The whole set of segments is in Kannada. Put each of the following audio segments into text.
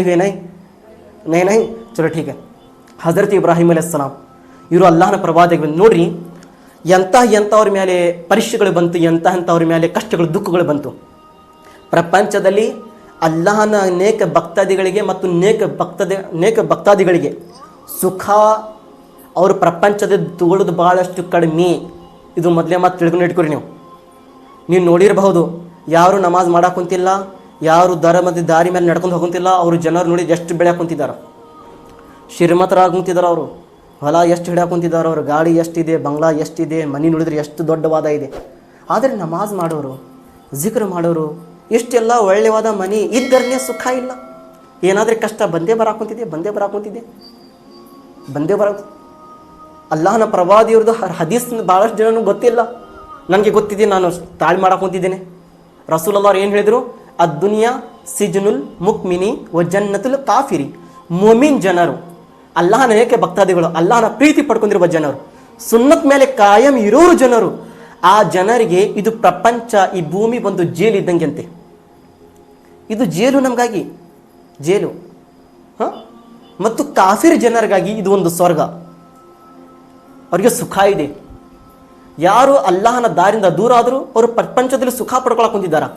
हुए नहीं नहीं नहीं चलो ठीक है. ಹಜರತ್ ಇಬ್ರಾಹಿಂ ಅಲೈಹಿಸ್ಸಲಾಂ ಇವರು ಅಲ್ಲಾಹನ ಪ್ರವಾದಿಗಳು. ನೋಡ್ರಿ ಎಂಥವ್ರ ಮೇಲೆ ಪರೀಕ್ಷೆಗಳು ಬಂತು, ಎಂಥವ್ರ ಮೇಲೆ ಕಷ್ಟಗಳು ದುಃಖಗಳು ಬಂತು. ಪ್ರಪಂಚದಲ್ಲಿ ಅಲ್ಲಾಹನ ಅನೇಕ ಭಕ್ತಾದಿಗಳಿಗೆ ಮತ್ತು ಅನೇಕ ಭಕ್ತಾದಿಗಳಿಗೆ ಸುಖ ಅವರು ಪ್ರಪಂಚದ ತಗೊಳ್ಳೋದು ಭಾಳಷ್ಟು ಕಡಿಮೆ. ಇದು ಮೊದಲೇ ಮಾತು ತಿಳ್ಕೊಂಡು ಇಟ್ಕೊರಿ. ನೀವು ನೋಡಿರಬಹುದು, ಯಾರು ನಮಾಜ್ ಮಾಡಕ್ಕೆ ಕುಂತಿಲ್ಲ, ಯಾರು ಧರ್ಮದ ದಾರಿ ಮೇಲೆ ನಡ್ಕೊಂಡು ಹೋಗುತ್ತಿಲ್ಲ. ಅವರು ಜನರು ನೋಡಿ ಎಷ್ಟು ಬೆಳೆಯಕ್ಕೆ ಕುಂತಿದ್ದಾರೆ, ಶ್ರೀಮಂತರಾಗಿ ಕುಂತಿದ್ದಾರೆ. ಅವರು ಹೊಲ ಎಷ್ಟು ಹಿಡಿಯಕ್ಕೆ ಕುಂತಿದ್ದಾರೆ, ಅವರು ಗಾಡಿ ಎಷ್ಟಿದೆ, ಬಂಗ್ಲಾ ಎಷ್ಟಿದೆ, ಮನೆ ನೋಡಿದ್ರೆ ಎಷ್ಟು ದೊಡ್ಡವಾದ ಇದೆ. ಆದರೆ ನಮಾಜ್ ಮಾಡೋರು, ಜಿಕ್ರ್ ಮಾಡೋರು, ಇಷ್ಟೆಲ್ಲ ಒಳ್ಳೆಯವಾದ ಮನೆ ಇದ್ದರನೇ ಸುಖ ಇಲ್ಲ. ಏನಾದರೂ ಕಷ್ಟ ಬಂದೇ ಬರಾಕುಂತಿದೆ. ಅಲ್ಲಾಹನ ಪ್ರವಾದಿಯವ್ರದ್ದು ಹದೀಸ್ ಭಾಳಷ್ಟು ಜನನೂ ಗೊತ್ತಿಲ್ಲ. ನನಗೆ ಗೊತ್ತಿದೆ, ನಾನು ತಾಳಿ ಮಾಡಕ್ಕೆ ಕುಂತಿದ್ದೇನೆ. ರಸೂಲುಲ್ಲಾಹ್ ಏನು ಹೇಳಿದರು? ಅದ್ದುನಿಯಾ ಸಿಜ್ನುಲ್ ಮುಕ್ಮಿನಿ ವ ಜನ್ನತುಲ್ ಕಾಫಿರಿ. ಮುಮಿನ್ ಜನರು, ಅಲ್ಲಾಹನ ಏಕೆ ಭಕ್ತಾದಿಗಳು, ಅಲ್ಲಾಹನ ಪ್ರೀತಿ ಪಡ್ಕೊಂಡಿರುವ ಜನರು, ಸುನ್ನತ್ ಮೇಲೆ ಕಾಯಂ ಇರೋರು ಜನರು, ಆ ಜನರಿಗೆ ಇದು ಪ್ರಪಂಚ, ಈ ಭೂಮಿ ಒಂದು ಜೇಲು ಇದ್ದಂಗೆ ಅಂತೆ. ಇದು ಜೇಲು, ನಮಗಾಗಿ ಜೇಲು. ಮತ್ತು ಕಾಫಿರ್ ಜನರಿಗಾಗಿ ಇದು ಒಂದು ಸ್ವರ್ಗ. ಅವರಿಗೆ ಸುಖ ಇದೆ. ಯಾರು ಅಲ್ಲಾಹನ ದಾರಿಂದ ದೂರ ಆದರೂ ಅವರು ಪ್ರಪಂಚದಲ್ಲಿ ಸುಖ ಪಡ್ಕೊಳಕ್ಕೆ ಹೊಂದಿದ್ದಾರೆ.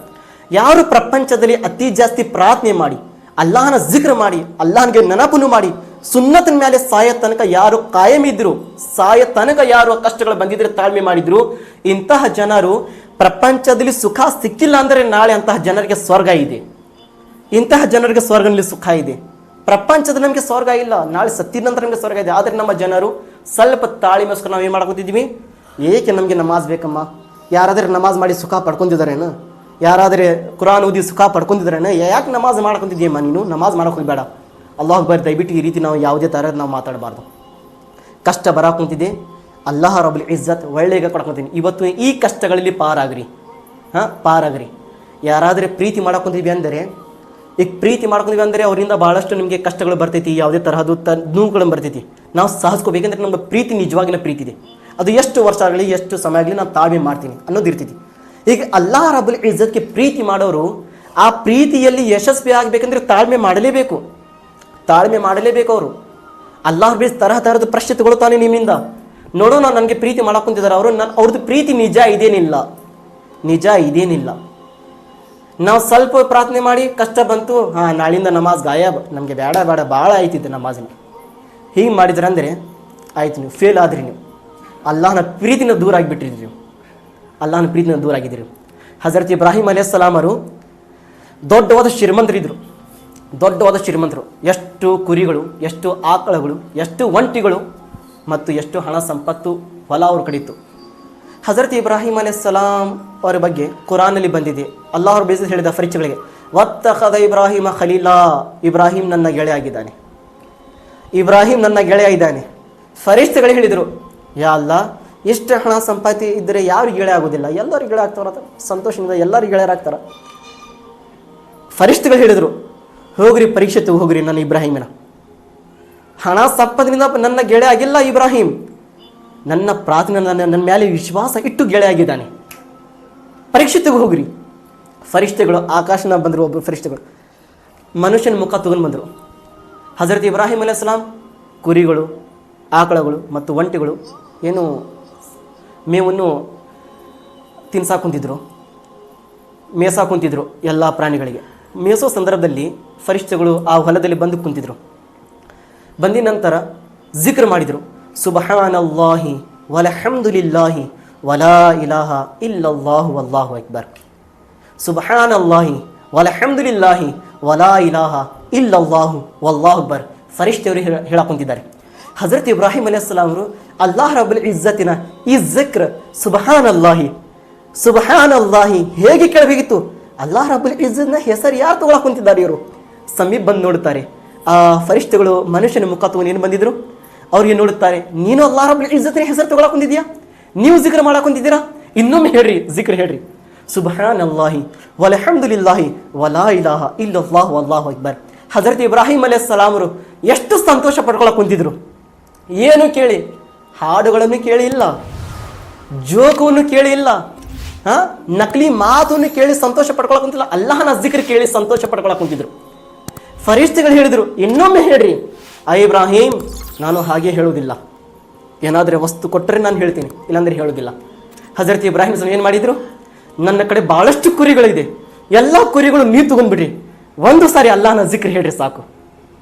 ಯಾರು ಪ್ರಪಂಚದಲ್ಲಿ ಅತಿ ಜಾಸ್ತಿ ಪ್ರಾರ್ಥನೆ ಮಾಡಿ, ಅಲ್ಲಾಹನ ಜಿಕ್ರ್ ಮಾಡಿ, ಅಲ್ಲಾಹನಿಗೆ ನೆನಪನ್ನು ಮಾಡಿ, ಸುನ್ನತಿನ ಮೇಲೆ ಸಾಯ ತನಕ ಯಾರು ಕಾಯಂ ಇದ್ರು, ಸಾಯ ತನಕ ಯಾರು ಕಷ್ಟಗಳು ಬಂದಿದ್ರೆ ತಾಳ್ಮೆ ಮಾಡಿದ್ರು, ಇಂತಹ ಜನರು ಪ್ರಪಂಚದಲ್ಲಿ ಸುಖ ಸಿಕ್ಕಿಲ್ಲ ಅಂದರೆ ನಾಳೆ ಅಂತಹ ಜನರಿಗೆ ಸ್ವರ್ಗ ಇದೆ. ಇಂತಹ ಜನರಿಗೆ ಸ್ವರ್ಗದಲ್ಲಿ ಸುಖ ಇದೆ. ಪ್ರಪಂಚದಲ್ಲಿ ನಮಗೆ ಸ್ವರ್ಗ ಇಲ್ಲ, ನಾಳೆ ಸತ್ತಿದ ನಂತರ ನಮಗೆ ಸ್ವರ್ಗ ಇದೆ. ಆದರೆ ನಮ್ಮ ಜನರು ಸ್ವಲ್ಪ ತಾಳ್ಮೆಗೋಸ್ಕರ ನಾವು ಏನು ಮಾಡ್ಕೊತಿದ್ವಿ? ಏಕೆ ನಮಗೆ ನಮಾಜ್ ಬೇಕಮ್ಮ? ಯಾರಾದರೆ ನಮಾಜ್ ಮಾಡಿ ಸುಖ ಪಡ್ಕೊಂಡಿದ್ದಾರೇನು? ಯಾರಾದರೆ ಕುರಾನ್ ಓದಿ ಸುಖ ಪಡ್ಕೊಂಡಿದ್ದಾರೇನು? ಯಾಕೆ ನಮಾಜ್ ಮಾಡ್ಕೊತಿದ್ದೀಯಮ್ಮ? ನೀನು ನಮಾಜ್ ಮಾಡೋಕೆ ಹೋಗಬೇಡ. ಅಲ್ಲಾಹ್ ಅಕ್ಬರ್. ದಯವಿಟ್ಟು ಈ ರೀತಿ ನಾವು ಯಾವುದೇ ಥರದ ನಾವು ಮಾತಾಡಬಾರ್ದು. ಕಷ್ಟ ಬರಾಕುಂತಿದೆ, ಅಲ್ಲಾಹ ರಬ್ಬುಲ್ ಇಜ್ಜತ್ ಒಳ್ಳೆಯ ಕೊಡ್ಕೊತೀನಿ. ಇವತ್ತು ಈ ಕಷ್ಟಗಳಲ್ಲಿ ಪಾರಾಗ್ರಿ. ಯಾರಾದರೆ ಪ್ರೀತಿ ಮಾಡಕೊಂತೀವಿ ಅಂದರೆ, ಈಗ ಪ್ರೀತಿ ಮಾಡ್ಕೊಂಡಿವಿ ಅಂದರೆ ಅವರಿಂದ ಭಾಳಷ್ಟು ನಿಮಗೆ ಕಷ್ಟಗಳು ಬರ್ತೈತಿ, ಯಾವುದೇ ತರಹದ ನೋವುಗಳು ಬರ್ತೈತಿ. ನಾವು ಸಹಸ್ಕೋಬೇಕಂದ್ರೆ ನಮ್ಮ ಪ್ರೀತಿ ನಿಜವಾಗಿನ ಪ್ರೀತಿ ಇದೆ. ಅದು ಎಷ್ಟು ವರ್ಷ ಆಗಲಿ, ಎಷ್ಟು ಸಮಯ ಆಗಲಿ, ನಾನು ತಾಳ್ಮೆ ಮಾಡ್ತೀನಿ ಅನ್ನೋದು ಇರ್ತೈತಿ. ಈಗ ಅಲ್ಲಾಹ ರಬ್ಬುಲ್ ಇಜ್ಜತ್ಗೆ ಪ್ರೀತಿ ಮಾಡೋರು ಆ ಪ್ರೀತಿಯಲ್ಲಿ ಯಶಸ್ವಿ ಆಗಬೇಕಂದ್ರೆ ತಾಳ್ಮೆ ಮಾಡಲೇಬೇಕು. ಅವರು ಅಲ್ಲಾಹ್ ಬೇಸ್ ತರಹದ ಪ್ರಶ್ನೆ ತಗೊಳ್ತಾನೆ ನಿಮ್ಮಿಂದ. ನೋಡೋಣ, ನನಗೆ ಪ್ರೀತಿ ಮಾಡಕ್ಕೆ ಕುಂತಿದ್ದಾರೆ ಅವರು, ಅವ್ರದ್ದು ಪ್ರೀತಿ ನಿಜ ಇದೇನಿಲ್ಲ. ನಾವು ಸ್ವಲ್ಪ ಪ್ರಾರ್ಥನೆ ಮಾಡಿ ಕಷ್ಟ ಬಂತು, ನಾಳಿಂದ ನಮಾಜ್ ಗಾಯಬ್, ನಮಗೆ ಬೇಡ ಭಾಳ ಆಯ್ತಿದ್ದೆ ನಮಾಜ್ನ. ಹೀಗೆ ಮಾಡಿದ್ರೆ ಅಂದರೆ ಆಯ್ತು, ನೀವು ಫೇಲ್ ಆದ್ರಿ. ನೀವು ಅಲ್ಲಾಹನ ಪ್ರೀತಿನ ದೂರ ಆಗಿಬಿಟ್ಟಿರಿ. ನೀವು ಅಲ್ಲಾಹನ ಪ್ರೀತಿನ ದೂರ ಆಗಿದ್ದೀರಿ. ಹಜರತ್ ಇಬ್ರಾಹಿಂ ಅಲೈಹಿಸ್ಸಲಾಮರು ದೊಡ್ಡವಾದ ಶ್ರೀಮಂತರು. ಎಷ್ಟು ಕುರಿಗಳು, ಎಷ್ಟು ಆಕಳಗಳು, ಎಷ್ಟು ಒಂಟಿಗಳು ಮತ್ತು ಎಷ್ಟು ಹಣ ಸಂಪತ್ತು ಹೊಲ ಅವ್ರ ಕಡಿತು. ಹಜರತ್ ಇಬ್ರಾಹಿಂ ಅಲೈಹಿಸ್ಸಲಾಂ ಅವರ ಬಗ್ಗೆ ಕುರಾನಲ್ಲಿ ಬಂದಿದೆ. ಅಲ್ಲಾಹ್ ಅವ್ರ ಬೇಸಿಸ್ ಹೇಳಿದ ಫರಿಚಗಳಿಗೆ, ವತ್ತಖದ ಇಬ್ರಾಹಿಮ ಖಲೀಲಾ, ಇಬ್ರಾಹಿಂ ನನ್ನ ಗೆಳೆಯ ಇದ್ದಾನೆ. ಫರಿಷ್ಠಗಳು ಹೇಳಿದರು, ಯಾ ಅಲ್ಲಾ, ಎಷ್ಟು ಹಣ ಸಂಪಾತಿ ಇದ್ದರೆ ಯಾರಿಗೆ ಗೆಳೆಯ ಆಗೋದಿಲ್ಲ? ಎಲ್ಲರಿಗೂ ಗೆಳೆಯ ಆಗ್ತಾರ, ಸಂತೋಷದಿಂದ ಎಲ್ಲರಿಗೂ ಗೆಳೆಯರಾಗ್ತಾರ. ಫರಿಷ್ಠಗಳು ಹೇಳಿದರು, ಹೋಗ್ರಿ ಪರೀಕ್ಷೆ ಹೋಗ್ರಿ ನನ್ನ ಇಬ್ರಾಹಿಮನ. ಹಣ ಸಂಪತ್ತಿನಿಂದ ನನ್ನ ಗೆಳೆಯ ಆಗಿಲ್ಲ ಇಬ್ರಾಹಿಂ, ನನ್ನ ಪ್ರಾರ್ಥನೆ, ನನ್ನ ಮೇಲೆ ವಿಶ್ವಾಸ ಇಟ್ಟು ಗೆಳೆಯ ಆಗಿದ್ದಾನೆ. ಪರೀಕ್ಷೆ ಹೋಗ್ರಿ. ಫರಿಷ್ಠಗಳು ಆಕಾಶನ ಬಂದರು. ಒಬ್ಬರು ಫರಿಷ್ಠಗಳು ಮನುಷ್ಯನ ಮುಖ ತಗೊಂಡು ಬಂದರು. ಹಜರತ್ ಇಬ್ರಾಹಿಂ ಅಲೈಹಿಸ್ಸಲಾಂ ಕುರಿಗಳು, ಆಕಳಗಳು ಮತ್ತು ಒಂಟಿಗಳು ಏನು ಮೇವನ್ನು ಮೇಸಾಕುಂತಿದ್ರು ಎಲ್ಲ ಪ್ರಾಣಿಗಳಿಗೆ. ಮೇಸೋ ಸಂದರ್ಭದಲ್ಲಿ ಫರಿಷ್ಠಗಳು ಆ ಹೊಲದಲ್ಲಿ ಬಂದು ಕುಂತಿದ್ರು. ಬಂದಿದ ನಂತರ ಜಿಕ್ರ್ ಮಾಡಿದರು, ಸುಬ್ಹಾನಲ್ಲಾಹಿ ವಲ್ಹಮ್ದುಲಿಲ್ಲಾಹಿ ವಲಾ ಇಲಾಹ ಇಲ್ಲಲ್ಲಾಹು ವಲ್ಲಾಹು ಅಕ್ಬರ್. ಸುಬ್ಹಾನಲ್ಲಾಹಿ ವಲ್ಹಮ್ದುಲಿಲ್ಲಾಹಿ ವಲಾ ಇಲಾಹ ಇಲ್ಲಲ್ಲಾಹು ವಲ್ಲಾಹು ಅಕ್ಬರ್. ಫರಿಷ್ಠರು ಹೇಳಕುಂತಿದ್ದಾರೆ. ಹಜರತ್ ಇಬ್ರಾಹಿಂ ಅಲೈಹಿಸ್ಸಲಾಂ ಅವರು ಅಲ್ಲಾಹ್ ರಬ್ಬುಲ್ ಇಜ್ಜತಿನ ಈ ಜಿಕ್ರ್ ಸುಬ್ಹಾನಲ್ಲಾಹಿ ಹೇಗೆ ಕೇಳಬೇಕಿತ್ತು? ಅಲ್ಲಾಹ್ ರಬ್ಬುಲ್ ಇಜ್ಜತ್ನ ಹೆಸರು ಯಾರು ತಗೊಳಕ್ ಕುಂತಿದ್ದಾರೆ? ಇವರು ಸಮೀಪ ಬಂದು ನೋಡುತ್ತಾರೆ. ಆ ಫರಿಷ್ಠಗಳು ಮನುಷ್ಯನ ಮುಖ ತಗೊಂಡು ಏನು ಬಂದಿದ್ರು, ಅವ್ರಿಗೆ ನೋಡುತ್ತಾರೆ, ನೀನು ಅಲ್ಲಾಹ್ ರಬ್ಬುಲ್ ಇಜ್ಜತ್ನ ಹೆಸರು ತಗೊಳಕ್ ಕುಂತಿದ್ಯಾ? ನೀವು ಜಿಕ್ರ್ ಮಾಡಕ್ ಕುಂತಿದ್ದೀರಾ? ಇನ್ನೊಮ್ಮೆ ಹೇಳ್ರಿ, ಜಿಕ್ರ್ ಹೇಳ್ರಿ, ಸುಬ್ಹಾನಲ್ಲಾಹಿ ವಲ್ಹಮ್ದುಲಿಲ್ಲಾಹಿ ವಲಾ ಇಲಾಹ ಇಲ್ಲಲ್ಲಾಹು ವಲ್ಲಾಹು ಅಕ್ಬರ್. ಹಜರತ್ ಇಬ್ರಾಹಿಂ ಅಲೈಹಿಸ್ಸಲಾಂ ಅವರು ಎಷ್ಟು ಸಂತೋಷ ಪಡ್ಕೊಳಕ್ ಕುಂತಿದ್ರು. ಏನು ಕೇಳಿ, ಹಾಡುಗಳನ್ನು ಕೇಳಿ ಇಲ್ಲ, ಜೋಕವನ್ನು ಕೇಳಿ ಇಲ್ಲ, ನಕಲಿ ಮಾತನ್ನು ಕೇಳಿ ಸಂತೋಷ ಪಡ್ಕೊಳಕ್ ಕುಂತಿಲ್ಲ, ಅಲ್ಲಾಹನ ಜಿಕ್ರ್ ಕೇಳಿ ಸಂತೋಷ ಪಡ್ಕೊಳಕ್ ಕುಂತಿದ್ರು. ಫರಿಷ್ಠಗಳು ಹೇಳಿದರು, ಇನ್ನೊಮ್ಮೆ ಹೇಳ್ರಿ. ಇಬ್ರಾಹಿಂ, ನಾನು ಹಾಗೆ ಹೇಳುವುದಿಲ್ಲ, ಏನಾದರೆ ವಸ್ತು ಕೊಟ್ಟರೆ ನಾನು ಹೇಳ್ತೀನಿ, ಇಲ್ಲಾಂದ್ರೆ ಹೇಳೋದಿಲ್ಲ. ಹಜರತ್ ಇಬ್ರಾಹಿಂ ಏನು ಮಾಡಿದರು, ನನ್ನ ಕಡೆ ಭಾಳಷ್ಟು ಕುರಿಗಳಿದೆ, ಎಲ್ಲ ಕುರಿಗಳು ನೀವು ತಗೊಂಡ್ಬಿಡ್ರಿ, ಒಂದು ಸಾರಿ ಅಲ್ಲಾಹನ ಜಿಕ್ರ್ ಹೇಳ್ರಿ ಸಾಕು.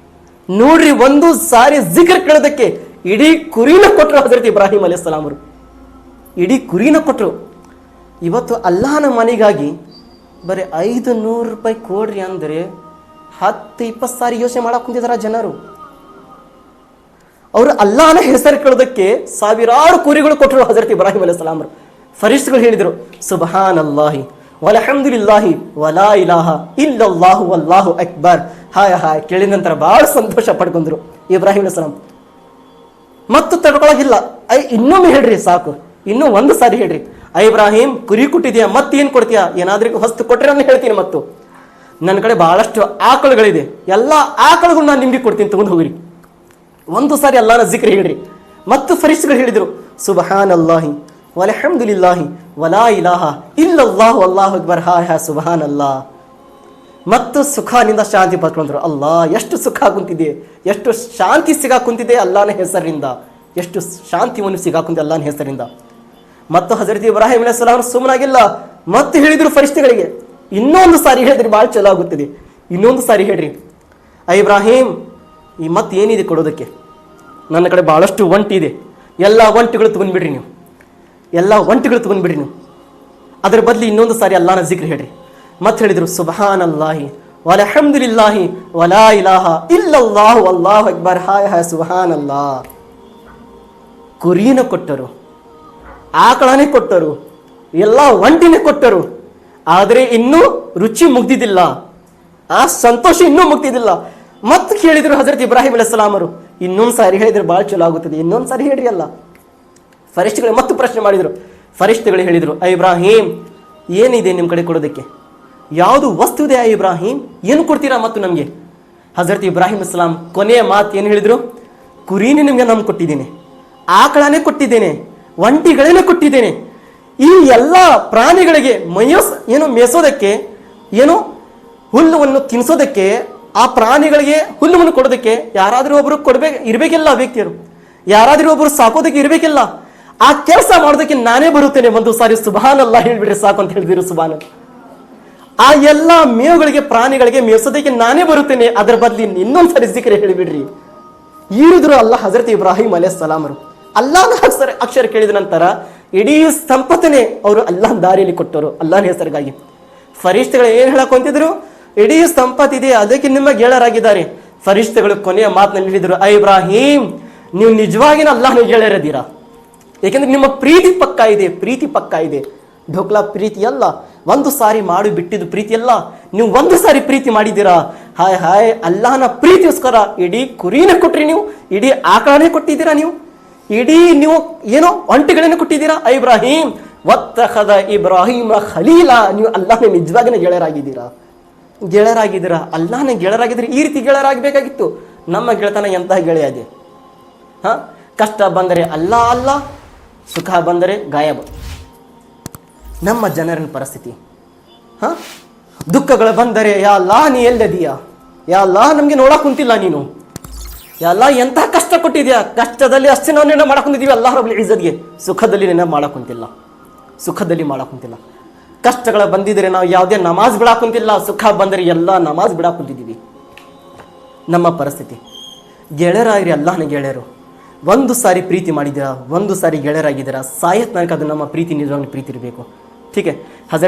ನೋಡ್ರಿ, ಒಂದು ಸಾರಿ ಜಿಕ್ರ್ ಕೇಳೋದಕ್ಕೆ ಇಡೀ ಕುರಿನ ಕೊಟ್ಟರು ಹಜರತ್ ಇಬ್ರಾಹಿಂ ಅಲೈಹಿಸ್ಸಲಾಂ ಅವರು. ಇಡೀ ಕುರಿನ ಕೊಟ್ಟರು. ಇವತ್ತು ಅಲ್ಲಾಹನ ಮನೆಗಾಗಿ ಬರೀ 500 ರೂಪಾಯಿ ಕೊಡ್ರಿ ಅಂದರೆ 10-20 ಸಾರಿ ಯೋಚನೆ ಮಾಡಕ್ಕೆ ಕುಂತಿದಾರ ಜನರು. ಅವರು ಅಲ್ಲಾಹನ ಹೆಸರು ಕೇಳೋದಕ್ಕೆ ಸಾವಿರಾರು ಕುರಿಗಳು ಕೊಟ್ಟರು ಹಜರತ್ ಇಬ್ರಾಹಿಂ ಅಲೈಹಿಸ್ಸಲಾಂ ಅವರು. ಫರಿಷ್ಠಗಳು ಹೇಳಿದರು, ಸುಬ್ಹಾನಲ್ಲಾಹಿ ವಲ್ಹಮ್ದುಲಿಲ್ಲಾಹಿ ವಲಾ ಇಲಾಹ ಇಲ್ಲಲ್ಲಾಹು ವಲ್ಲಾಹು ಅಕ್ಬರ್. ಹಾಯ್ ಹಾಯ್ ಕೇಳಿದ ನಂತರ ಬಹಳ ಸಂತೋಷ ಪಡ್ಕೊಂಡ್ರು ಇಬ್ರಾಹಿಂ ಅಲೈಹಿಸ್ಸಲಾಂ. ಮತ್ತು ತಡ್ಕೊಳಗಿಲ್ಲ, ಇನ್ನೊಮ್ಮೆ ಹೇಳ್ರಿ ಸಾಕು, ಇನ್ನೂ ಒಂದು ಸಾರಿ ಹೇಳ್ರಿ. ಇಬ್ರಾಹಿಂ, ಕುರಿ ಕೊಟ್ಟಿದ್ಯಾ, ಮತ್ತೇನು ಕೊಡ್ತೀಯಾ, ಏನಾದ್ರೂ ವಸ್ತು ಕೊಟ್ಟರೆ ನಾನು ಹೇಳ್ತೀನಿ. ಮತ್ತು ನನ್ನ ಕಡೆ ಬಹಳಷ್ಟು ಆಕಳುಗಳಿದೆ, ಎಲ್ಲ ಆಕಳುಗಳು ನಾನು ನಿಮ್ಗೆ ಕೊಡ್ತೀನಿ, ತಗೊಂಡು ಹೋಗ್ರಿ. ಒಂದು ಸಾರಿ ಅಲ್ಲಾಹನ ಜಿಕ್ರ್ ಹೇಳ್ರಿ. ಮತ್ತು ಫರಿಷ್ಠಗಳು ಹೇಳಿದರು, ಸುಬ್ಹಾನಲ್ಲಾಹಿ ವಲ್ಹಮ್ದುಲಿಲ್ಲಾಹಿ ವಲಾ ಇಲಾಹ ಇಲ್ಲಲ್ಲಾಹು ಅಲ್ಲಾಹು ಅಕ್ಬರ್. Hi hi ಸುಬ್ಹಾನಲ್ಲಾಹ್. ಮತ್ತು ಸುಖನಿಂದ ಶಾಂತಿ ಪಡ್ಕೊಂಡ್ರು. ಅಲ್ಲಾ, ಎಷ್ಟು ಸುಖ ಕುಂತಿದೆ, ಎಷ್ಟು ಶಾಂತಿ ಸಿಗಾಕುಂತಿದೆ ಅಲ್ಲಾಹನ ಹೆಸರಿಂದ, ಎಷ್ಟು ಶಾಂತಿಯನ್ನು ಸಿಗಾಕುಂತಿದೆ ಅಲ್ಲಾಹನ ಹೆಸರಿಂದ. ಮತ್ತು ಹಜರತ್ ಇಬ್ರಾಹಿಂ ಅಲೈಹಿಸ್ಸಲಾಂ ಸುಮ್ಮನಾಗಿಲ್ಲ, ಮತ್ತೆ ಹೇಳಿದ್ರು ಫರಿಷ್ಠಗಳಿಗೆ, ಇನ್ನೊಂದು ಸಾರಿ ಹೇಳಿದ್ರಿ ಭಾಳ ಚಲೋ ಆಗುತ್ತದೆ, ಇನ್ನೊಂದು ಸಾರಿ ಹೇಳ್ರಿ. ಇಬ್ರಾಹಿಂ, ಈ ಮತ್ತೆ ಏನಿದೆ ಕೊಡೋದಕ್ಕೆ, ನನ್ನ ಕಡೆ ಭಾಳಷ್ಟು ಒಂಟಿ ಇದೆ, ಎಲ್ಲ ಒಂಟಿಗಳು ತಗೊಂಡ್ಬಿಡ್ರಿ ನೀವು, ಎಲ್ಲ ಒಂಟಿಗಳು ತಗೊಂಡ್ಬಿಡ್ರಿ ನೀವು. ಅದರ ಬದಲು ಇನ್ನೊಂದು ಸಾರಿ ಅಲ್ಲಾಹನ ಜಿಕ್ರ್ ಹೇಳ್ರಿ. ಮತ್ತೆ ಹೇಳಿದರು, ಸುಬ್ಹಾನಲ್ಲಾಹಿ ವಲ್ಹಮ್ದುಲಿಲ್ಲಾಹಿ ವಲಾ ಇಲಾಹ ಇಲ್ಲಲ್ಲಾಹು ಅಲ್ಲಾಹು ಅಕ್ಬರ್. Hi hi ಸುಬ್ಹಾನಲ್ಲಾಹ್. ಕುರಿನ ಕೊಟ್ಟರು, ಆಕಳನೇ ಕೊಟ್ಟರು, ಎಲ್ಲ ಒಂಟಿನೇ ಕೊಟ್ಟರು. ಆದರೆ ಇನ್ನೂ ರುಚಿ ಮುಗ್ದಿದ್ದಿಲ್ಲ, ಆ ಸಂತೋಷ ಇನ್ನೂ ಮುಗ್ದಿದ್ದಿಲ್ಲ. ಮತ್ತೆ ಕೇಳಿದ್ರು ಹಜರತ್ ಇಬ್ರಾಹಿಂ ಅಲೈಹಿಸ್ಸಲಾಂ ಅವರು, ಇನ್ನೊಂದು ಸಾರಿ ಹೇಳಿದ್ರೆ ಭಾಳ ಚಲೋ ಆಗುತ್ತದೆ, ಇನ್ನೊಂದು ಸಾರಿ ಹೇಳ್ರಿ ಅಲ್ಲ. ಫರಿಷ್ಠಗಳು ಮತ್ತೆ ಪ್ರಶ್ನೆ ಮಾಡಿದರು. ಫರಿಷ್ಠಗಳು ಹೇಳಿದರು, ಇಬ್ರಾಹಿಂ, ಏನಿದೆ ನಿಮ್ಮ ಕಡೆ ಕೊಡೋದಕ್ಕೆ, ಯಾವುದು ವಸ್ತು ಇದೆ ಇಬ್ರಾಹಿಂ, ಏನು ಕೊಡ್ತೀರಾ ಮತ್ತು ನಮಗೆ? ಹಜರತ್ ಇಬ್ರಾಹಿಂ ಅಲೈಹಿಸ್ಸಲಾಂ ಕೊನೆಯ ಮಾತು ಏನು ಹೇಳಿದರು, ಕುರಿನೇ ನಿಮಗೆ ನಾನು ಕೊಟ್ಟಿದ್ದೇನೆ, ಆಕಳನೇ ಕೊಟ್ಟಿದ್ದೇನೆ, ಒಂಟಿಗಳನ್ನೇ ಕೊಟ್ಟಿದ್ದೇನೆ. ಈ ಎಲ್ಲ ಪ್ರಾಣಿಗಳಿಗೆ ಮೇಸೋದಕ್ಕೆ, ಏನು ಹುಲ್ಲುವನ್ನು ತಿನ್ನಿಸೋದಕ್ಕೆ, ಆ ಪ್ರಾಣಿಗಳಿಗೆ ಹುಲ್ಲುವನ್ನು ಕೊಡೋದಕ್ಕೆ ಯಾರಾದರೂ ಒಬ್ಬರು ಇರಬೇಕಿಲ್ಲ, ವ್ಯಕ್ತಿಯರು ಯಾರಾದರೂ ಒಬ್ಬರು ಸಾಕೋದಕ್ಕೆ ಇರಬೇಕಿಲ್ಲ. ಆ ಕೆಲಸ ಮಾಡೋದಕ್ಕೆ ನಾನೇ ಬರುತ್ತೇನೆ, ಒಂದು ಸಾರಿ ಸುಬ್ಹಾನಲ್ಲಾ ಹೇಳ್ಬಿಡ್ರಿ ಸಾಕು ಅಂತ ಹೇಳಿದಿರು. ಸುಬ್ಹಾನ, ಆ ಎಲ್ಲ ಮೇವುಗಳಿಗೆ, ಪ್ರಾಣಿಗಳಿಗೆ ಮೇಸೋದಕ್ಕೆ ನಾನೇ ಬರುತ್ತೇನೆ, ಅದರ ಬದಲಿ ಇನ್ನೊಂದು ಸಾರಿ ಜಿಕ್ರ್ ಹೇಳಿಬಿಡ್ರಿ. ಈರಿದ್ರು ಅಲ್ಲ ಹಜರತ್ ಇಬ್ರಾಹಿಂ ಅಲೈಹಿಸ್ಸಲಾಂ ಅವರು. ಅಲ್ಲಾಹನ ಅಕ್ಷರ ಕೇಳಿದ ನಂತರ ಇಡೀ ಸಂಪತ್ತನೆ ಅವರು ಅಲ್ಲಾಹನ ದಾರಿಯಲ್ಲಿ ಕೊಟ್ಟರು, ಅಲ್ಲಾಹನ ಹೆಸರಿಗಾಗಿ. ಫರಿಷ್ಠಗಳು ಏನು ಹೇಳಕೊಂತಿದ್ರು, ಇಡೀ ಸಂಪತ್ತಿದೆ, ಅದಕ್ಕೆ ನಿಮ್ಮ ಗೆಳೆಯರಾಗಿದ್ದಾರೆ. ಫರಿಷ್ಠಗಳು ಕೊನೆಯ ಮಾತನಲ್ಲಿ ಹೇಳಿದರು, ಇಬ್ರಾಹಿಂ, ನೀವು ನಿಜವಾಗಿನ ಅಲ್ಲಾಹನ ಗೆಳೆಯರದೀರಾ, ಏಕೆಂದ್ರೆ ನಿಮ್ಮ ಪ್ರೀತಿ ಪಕ್ಕಾ ಇದೆ, ಪ್ರೀತಿ ಪಕ್ಕಾ ಇದೆ. ಢೋಕ್ಲಾ ಪ್ರೀತಿ ಅಲ್ಲ, ಒಂದು ಸಾರಿ ಮಾಡಿ ಬಿಟ್ಟಿದ್ದು ಪ್ರೀತಿ ಅಲ್ಲ, ನೀವು ಒಂದು ಸಾರಿ ಪ್ರೀತಿ ಮಾಡಿದ್ದೀರಾ. ಹಾಯ್ ಹಾಯ್, ಅಲ್ಲಾಹನ ಪ್ರೀತಿಗೋಸ್ಕರ ಇಡೀ ಕುರಿನ ಕೊಟ್ರಿ, ನೀವು ಇಡೀ ಆಕಳನೇ ಕೊಟ್ಟಿದ್ದೀರಾ, ನೀವು ಏನೋ ಒಂಟಿಗಳನ್ನ ಕೊಟ್ಟಿದ್ದೀರಾ. ಇಬ್ರಾಹಿಂ ವತ್ತಖದ ಇಬ್ರಾಹಿಮ ಖಲೀಲಾ, ನೀವು ಅಲ್ಲಾಹನ ನಿಜವಾಗಿನ ಗೆಳೆಯರಾಗಿದ್ದೀರಾ, ಅಲ್ಲಾಹನ ಗೆಳೆಯರಾಗಿದ್ರೆ ಈ ರೀತಿ ಗೆಳೆಯರಾಗಬೇಕಾಗಿತ್ತು. ನಮ್ಮ ಗೆಳೆತನ ಎಂತಹ ಗೆಳೆಯ ಇದೆ. ಕಷ್ಟ ಬಂದರೆ ಅಲ್ಲ, ಸುಖ ಬಂದರೆ ಗಾಯಬ. ನಮ್ಮ ಜನರಿನ ಪರಿಸ್ಥಿತಿ. ದುಃಖಗಳು ಬಂದರೆ ಯಾ ಅಲ್ಲಾ ನೀ ಎಲ್ಲದೀಯಾ, ಯಾ ಅಲ್ಲಾ ನಮ್ಗೆ ನೋಡಕ್ ಕುಂತಿಲ್ಲ, ನೀನು ಯಾ ಅಲ್ಲಾ ಎಂತ ಕಷ್ಟ ಕೊಟ್ಟಿದ್ಯಾ, ಕಷ್ಟದಲ್ಲಿ ಅಷ್ಟೇ ನಾವು ನೆನಪು ಮಾಡಕ್ ಕುಂತಿದ್ದೀವಿ ಅಲ್ಲಾಹ್ ರಬ್ಬುಲ್ ಇಜ್ಜತ್ಗೆ. ಸುಖದಲ್ಲಿ ನೆನಪು ಮಾಡಕ್ ಕುಂತಿಲ್ಲ, ಸುಖದಲ್ಲಿ ಮಾಡಕ್ ಕುಂತಿಲ್ಲ. ಕಷ್ಟಗಳ ಬಂದಿದ್ರೆ ನಾವು ಯಾವುದೇ ನಮಾಜ್ ಬಿಡಾಕ್ ಕುಂತಿಲ್ಲ, ಸುಖ ಬಂದರೆ ಎಲ್ಲ ನಮಾಜ್ ಬಿಡಾಕ್ ಕುಂತಿದ್ದೀವಿ. ನಮ್ಮ ಪರಿಸ್ಥಿತಿ. ಗೆಳೆಯರಾಗಿರಿ, ಅಲ್ಲಾಹನ ಗೆಳೆಯರು. ಒಂದು ಸಾರಿ ಪ್ರೀತಿ ಮಾಡಿದ್ದೀರಾ, ಒಂದು ಸಾರಿ ಗೆಳೆಯರಾಗಿದ್ದೀರಾ, ಸಾಯತ್ ನನಗೆ ಅದು ನಮ್ಮ ಪ್ರೀತಿ ನಿಜವಾಗ್ಲೂ ಪ್ರೀತಿ ಇರಬೇಕು. ठीक है हजरत